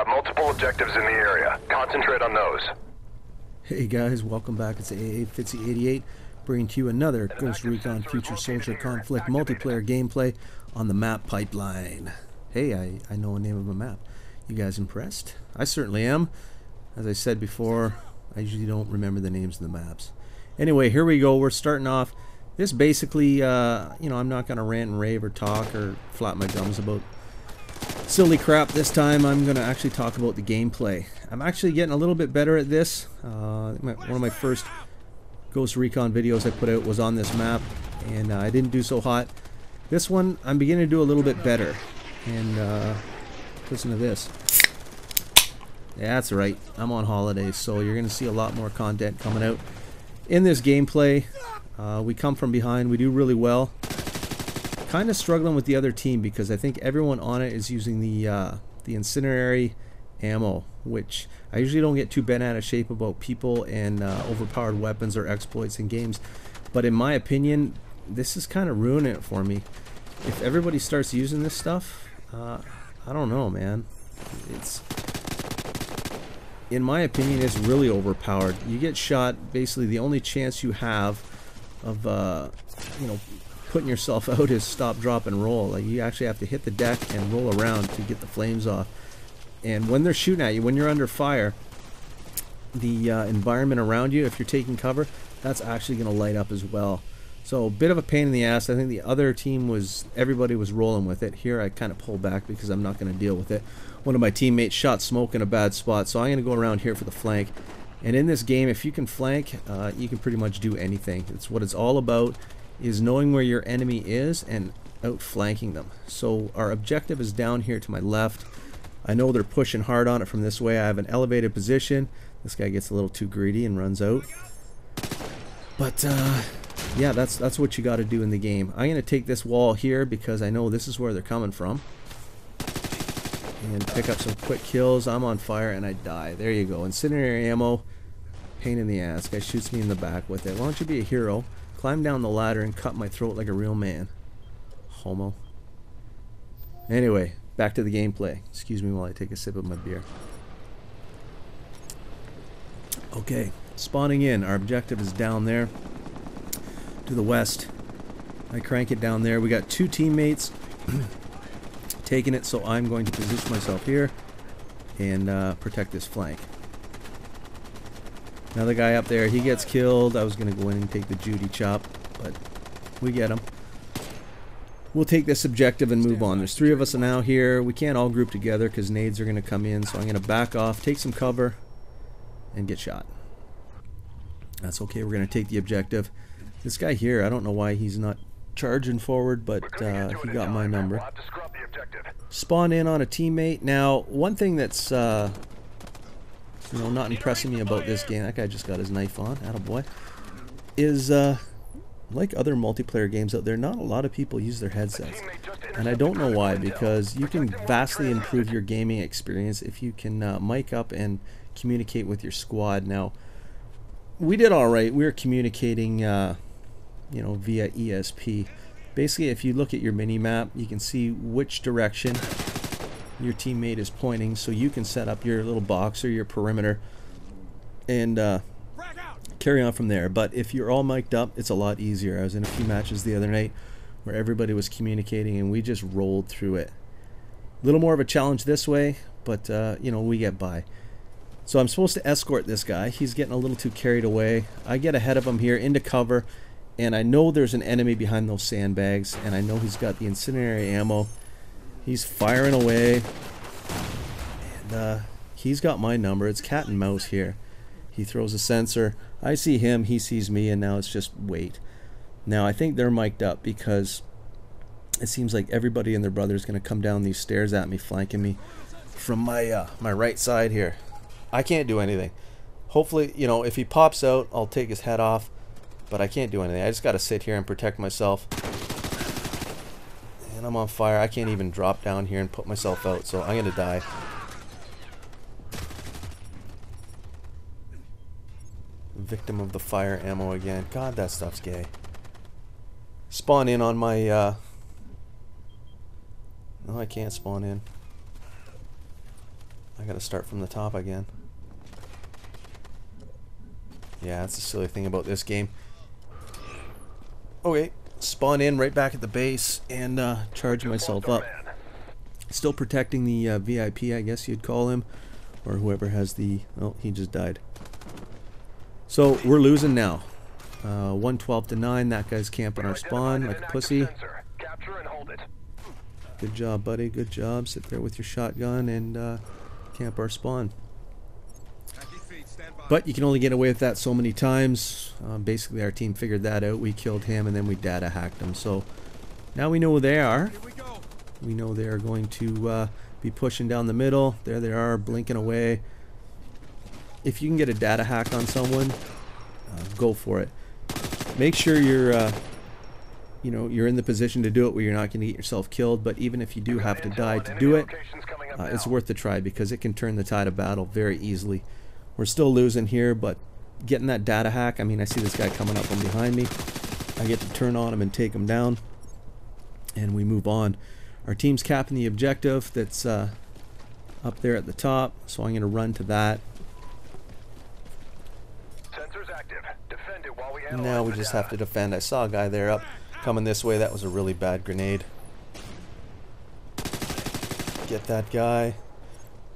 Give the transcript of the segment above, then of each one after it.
got multiple objectives in the area. Concentrate on those. Hey guys, welcome back. It's AA Fitzy88 bringing to you another Ghost Recon Future Soldier Conflict multiplayer gameplay on the map Pipeline. Hey, I know a name of a map. You guys impressed? I certainly am. As I said before, I usually don't remember the names of the maps. Anyway, here we go. We're starting off. This basically, you know, I'm not going to rant and rave or talk or flap my gums about silly crap. This time I'm going to actually talk about the gameplay. I'm actually getting a little bit better at this. One of my first Ghost Recon videos I put out was on this map, and I didn't do so hot. This one, I'm beginning to do a little bit better. And listen to this. Yeah, that's right. I'm on holidays, so you're going to see a lot more content coming out in this gameplay. We come from behind. We do really well. Kind of struggling with the other team because I think everyone on it is using the Incendiary ammo, which I usually don't get too bent out of shape about people and overpowered weapons or exploits in games. But in my opinion, this is kind of ruining it for me. If everybody starts using this stuff, I don't know, man. It's, in my opinion, it's really overpowered. You get shot, basically the only chance you have of you know, putting yourself out is stop, drop, and roll. Like, you actually have to hit the deck and roll around to get the flames off. And when they're shooting at you, when you're under fire, the environment around you, if you're taking cover, that's actually going to light up as well. So a bit of a pain in the ass. I think the other team was, everybody was rolling with it. Here I kind of pull back because I'm not going to deal with it. One of my teammates shot smoke in a bad spot, so I'm going to go around here for the flank. And in this game, if you can flank, you can pretty much do anything. It's what it's all about, is knowing where your enemy is and outflanking them. So our objective is down here to my left. I know they're pushing hard on it from this way. I have an elevated position. This guy gets a little too greedy and runs out. But yeah, that's what you got to do in the game. I'm going to take this wall here because I know this is where they're coming from. And pick up some quick kills. I'm on fire and I die. There you go. Incendiary ammo. Pain in the ass. Guy shoots me in the back with it. Why don't you be a hero? Climb down the ladder and cut my throat like a real man. Homo. Anyway, back to the gameplay. Excuse me while I take a sip of my beer. Okay, spawning in. Our objective is down there to the west. I crank it down there. We got two teammates taking it, so I'm going to position myself here and protect this flank. Another guy up there, he gets killed. I was going to go in and take the Judy chop, but we get him. We'll take this objective and move on. There's three of us now here. We can't all group together because nades are going to come in, so I'm going to back off, take some cover, and get shot. That's okay. We're going to take the objective. This guy here, I don't know why he's not charging forward, but he got my number. Spawn in on a teammate. Now, one thing that's you know, not impressing me about this game, that guy just got his knife on, attaboy, is like other multiplayer games out there, not a lot of people use their headsets. And I don't know why, because you can vastly improve your gaming experience if you can mic up and communicate with your squad. Now, we did alright. We were communicating you know, via ESP. Basically, if you look at your mini-map, you can see which direction your teammate is pointing, so you can set up your little box or your perimeter and carry on from there. But if you're all mic'd up, it's a lot easier. I was in a few matches the other night where everybody was communicating and we just rolled through it. A little more of a challenge this way, but you know, we get by. So I'm supposed to escort this guy. He's getting a little too carried away. I get ahead of him here into cover, and I know there's an enemy behind those sandbags, and I know he's got the incendiary ammo. He's firing away, and he's got my number. It's cat and mouse here. He throws a sensor. I see him, he sees me, and now it's just wait. Now I think they're mic'd up because it seems like everybody and their brother is going to come down these stairs at me, flanking me from my my right side here. I can't do anything. Hopefully, you know, if he pops out, I'll take his head off, but I can't do anything. I just got to sit here and protect myself. And I'm on fire. I can't even drop down here and put myself out, so I'm gonna die. Victim of the fire ammo again. God, that stuff's gay. Spawn in on my No, I can't spawn in. I gotta start from the top again. Yeah, that's the silly thing about this game. Okay, spawn in right back at the base and charge myself up. Still protecting the VIP, I guess you'd call him. Or whoever has the... Oh, he just died. So, we're losing now. 112 to 9. That guy's camping our spawn like a pussy. Good job, buddy. Good job. Sit there with your shotgun and camp our spawn. But you can only get away with that so many times. Basically, our team figured that out. We killed him and then we data hacked him. So, now we know who they are. We know they are going to be pushing down the middle. There they are, blinking away. If you can get a data hack on someone, go for it. Make sure you're, you know, you're in the position to do it where you're not going to get yourself killed. But even if you do have to die to do it, it's worth the try because it can turn the tide of battle very easily. We're still losing here, but getting that data hack. I mean, I see this guy coming up from behind me. I get to turn on him and take him down, and we move on. Our team's capping the objective that's up there at the top, so I'm going to run to that. Sensors active. Defend it while we And now we just have to defend. I saw a guy there up coming this way. That was a really bad grenade. Get that guy.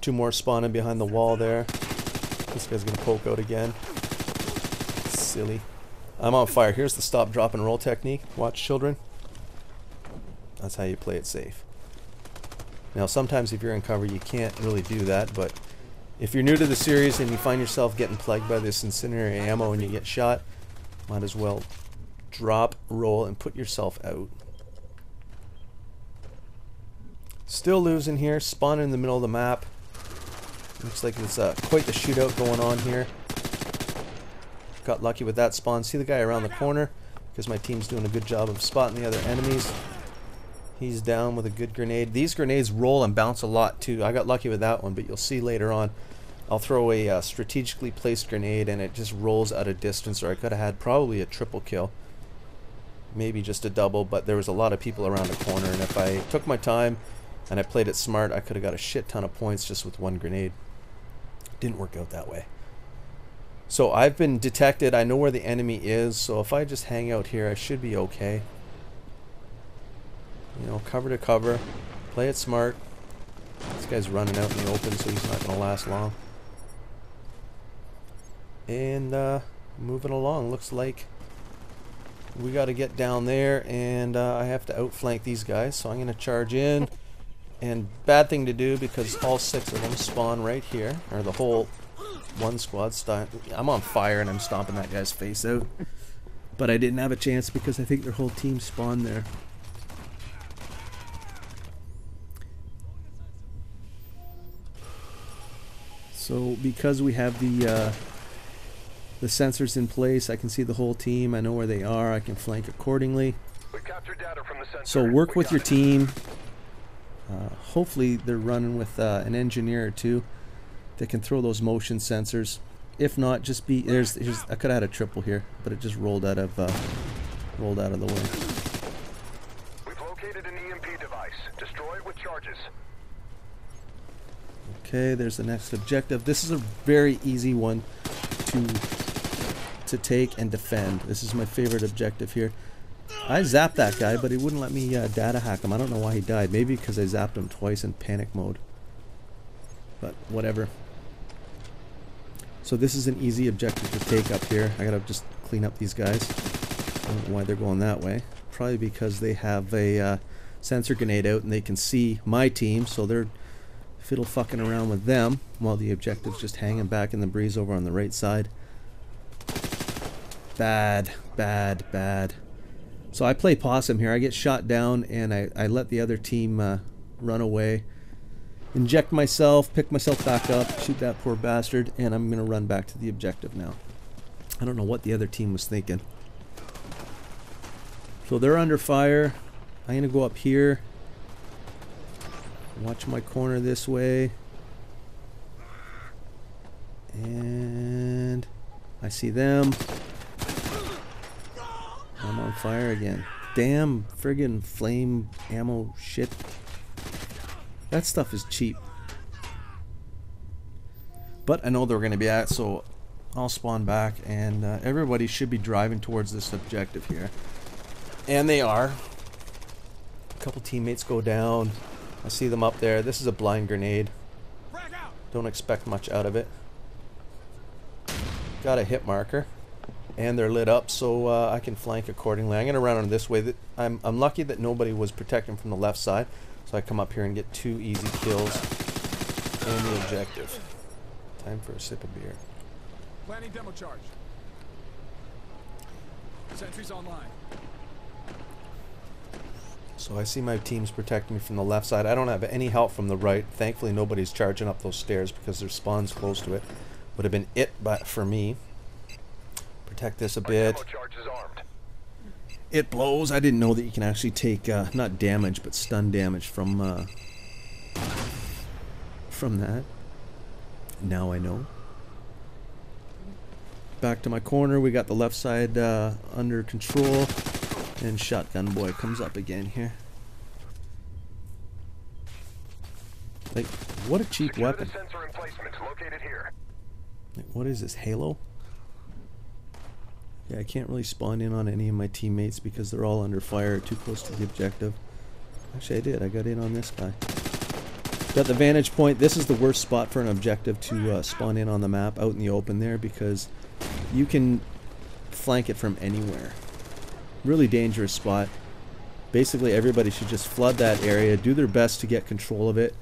2 more spawning behind the wall there. This guy's going to poke out again. Silly. I'm on fire. Here's the stop, drop, and roll technique. Watch, children. That's how you play it safe. Now sometimes if you're in cover you can't really do that, but if you're new to the series and you find yourself getting plagued by this incendiary ammo and you get shot, might as well drop, roll, and put yourself out. Still losing here, spawning in the middle of the map. Looks like it's quite the shootout going on here. Got lucky with that spawn. See the guy around the corner because my team's doing a good job of spotting the other enemies. He's down with a good grenade. These grenades roll and bounce a lot too. I got lucky with that one, but you'll see later on I'll throw a strategically placed grenade and it just rolls out of distance, or I could have had probably a triple kill. Maybe just a double, but there was a lot of people around the corner, and if I took my time and I played it smart, I could have got a shit ton of points just with one grenade. Didn't work out that way. So I've been detected. I know where the enemy is, so if I just hang out here I should be okay. You know, cover to cover, play it smart. This guy's running out in the open, so he's not going to last long. And moving along, looks like we got to get down there, and I have to outflank these guys, so I'm going to charge in. And bad thing to do because all 6 of them spawn right here, or the whole one squad. I'm on fire and I'm stomping that guy's face out, but I didn't have a chance because I think their whole team spawned there. So because we have the sensors in place, I can see the whole team. I know where they are. I can flank accordingly. So work with your team. Hopefully they're running with an engineer or two that can throw those motion sensors. If not, just be here's I could have had a triple here, but it just rolled out of the way. We've located an EMP device. Destroy it with charges. Okay, there's the next objective. This is a very easy one to take and defend. This is my favorite objective here. I zapped that guy, but he wouldn't let me data hack him. I don't know why he died. Maybe because I zapped him twice in panic mode. But whatever. So this is an easy objective to take up here. I gotta just clean up these guys. I don't know why they're going that way. Probably because they have a sensor grenade out and they can see my team, so they're fiddle fucking around with them while the objective's just hanging back in the breeze over on the right side. Bad, bad, bad. So I play possum here. I get shot down and I let the other team run away. Inject myself, pick myself back up, shoot that poor bastard, and I'm going to run back to the objective now. I don't know what the other team was thinking. So they're under fire. I'm going to go up here. Watch my corner this way. And I see them. I'm on fire again. Damn friggin' flame ammo shit. That stuff is cheap. But I know they're going to be at, so I'll spawn back, and everybody should be driving towards this objective here. And they are. A couple teammates go down. I see them up there. This is a blind grenade. Don't expect much out of it. Got a hit marker. And they're lit up, so I can flank accordingly. I'm going to run on this way. I'm lucky that nobody was protecting from the left side, so I come up here and get 2 easy kills in the objective. Time for a sip of beer. Planning demo charge. Sentries online. So I see my teams protecting me from the left side. I don't have any help from the right. Thankfully, nobody's charging up those stairs because their spawn's close to it. Would have been it, but for me. Protect this a bit. It blows. I didn't know that you can actually take not damage but stun damage from that. Now I know. Back to my corner. We got the left side under control, and Shotgun Boy comes up again here. Like, what a cheap weapon. Like, what is this, Halo? Yeah, I can't really spawn in on any of my teammates because they're all under fire, too close to the objective. Actually, I did. I got in on this guy. Got the vantage point. This is the worst spot for an objective to spawn in on the map, out in the open there, because you can flank it from anywhere. Really dangerous spot. Basically, everybody should just flood that area, do their best to get control of it.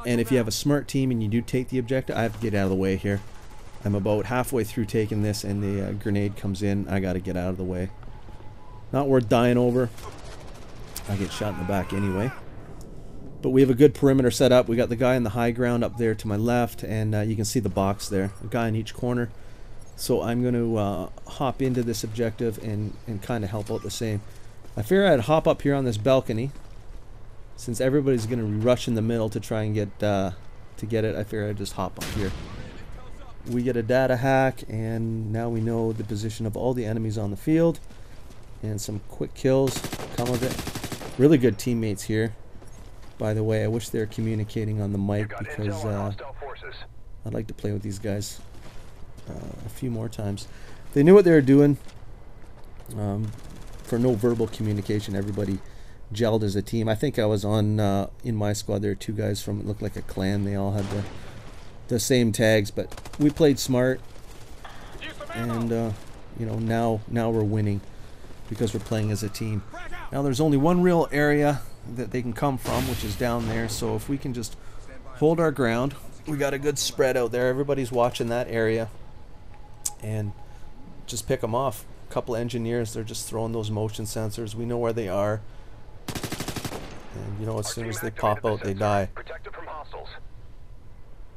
And if you have a smart team and you do take the objective, I have to get out of the way here. I'm about halfway through taking this, and the grenade comes in. I got to get out of the way. Not worth dying over. I get shot in the back anyway. But we have a good perimeter set up. We got the guy in the high ground up there to my left, and you can see the box there. A guy in each corner. So I'm going to hop into this objective and kind of help out the same. I figure I'd hop up here on this balcony. Since everybody's going to rush in the middle to try and get it, I figure I'd just hop up here. We get a data hack, and now we know the position of all the enemies on the field. And some quick kills come of it. Really good teammates here. By the way, I wish they were communicating on the mic because I'd like to play with these guys a few more times. They knew what they were doing. For no verbal communication, everybody gelled as a team. I think I was on in my squad. There were 2 guys from, it looked like a clan. They all had the same tags, but we played smart, and you know, now we're winning because we're playing as a team. Now there's only one real area that they can come from, which is down there. So if we can just hold our ground, we got a good spread out there. Everybody's watching that area, and just pick them off. A couple engineers, they're just throwing those motion sensors. We know where they are, and you know, as soon as they pop out, they die.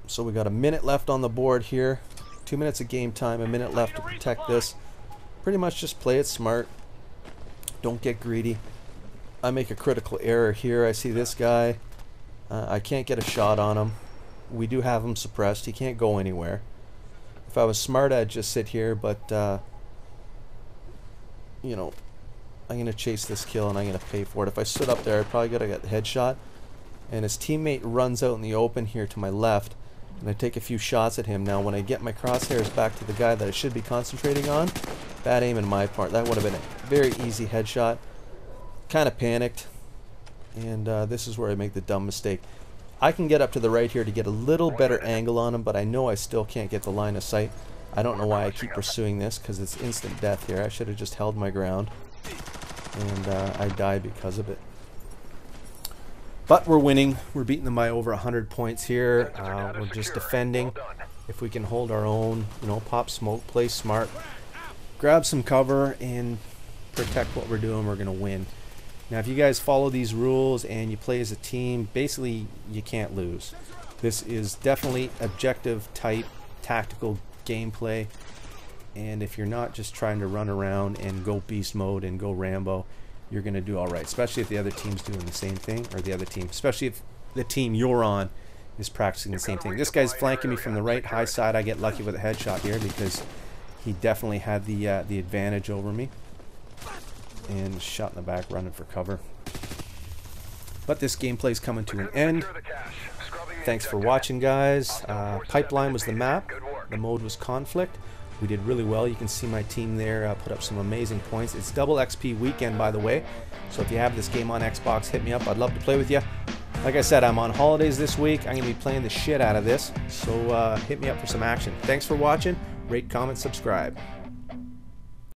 So we got a minute left on the board here. 2 minutes of game time, a minute left to protect this. Pretty much just play it smart. Don't get greedy. I make a critical error here. I see this guy. I can't get a shot on him. We do have him suppressed. He can't go anywhere. If I was smart, I'd just sit here, but you know, I'm going to chase this kill and I'm going to pay for it. If I stood up there, I probably got to get the headshot. And his teammate runs out in the open here to my left, and I take a few shots at him. Now when I get my crosshairs back to the guy that I should be concentrating on, bad aim in my part. That would have been a very easy headshot. Kind of panicked, and this is where I make the dumb mistake. I can get up to the right here to get a little better angle on him, but I know I still can't get the line of sight. I don't know why I keep pursuing this, because it's instant death here. I should have just held my ground, and I die because of it. But we're winning. We're beating them by over 100 points here. We're just defending. If we can hold our own, you know, pop smoke, play smart, grab some cover, and protect what we're doing, we're going to win. Now, if you guys follow these rules and you play as a team, basically you can't lose. This is definitely objective type tactical gameplay. And if you're not just trying to run around and go beast mode and go Rambo, you're going to do all right, especially if the other team's doing the same thing, or the other team, especially if the team you're on is practicing the same thing. This guy's flanking me from the right high side. I get lucky with a headshot here because he definitely had the advantage over me, and shot in the back running for cover. But this gameplay's coming to an end. Thanks for watching, guys. Pipeline was the map. The mode was conflict. We did really well. You can see my team there put up some amazing points. It's double XP weekend, by the way. So if you have this game on Xbox, hit me up. I'd love to play with you. Like I said, I'm on holidays this week. I'm going to be playing the shit out of this. So hit me up for some action. Thanks for watching. Rate, comment, subscribe.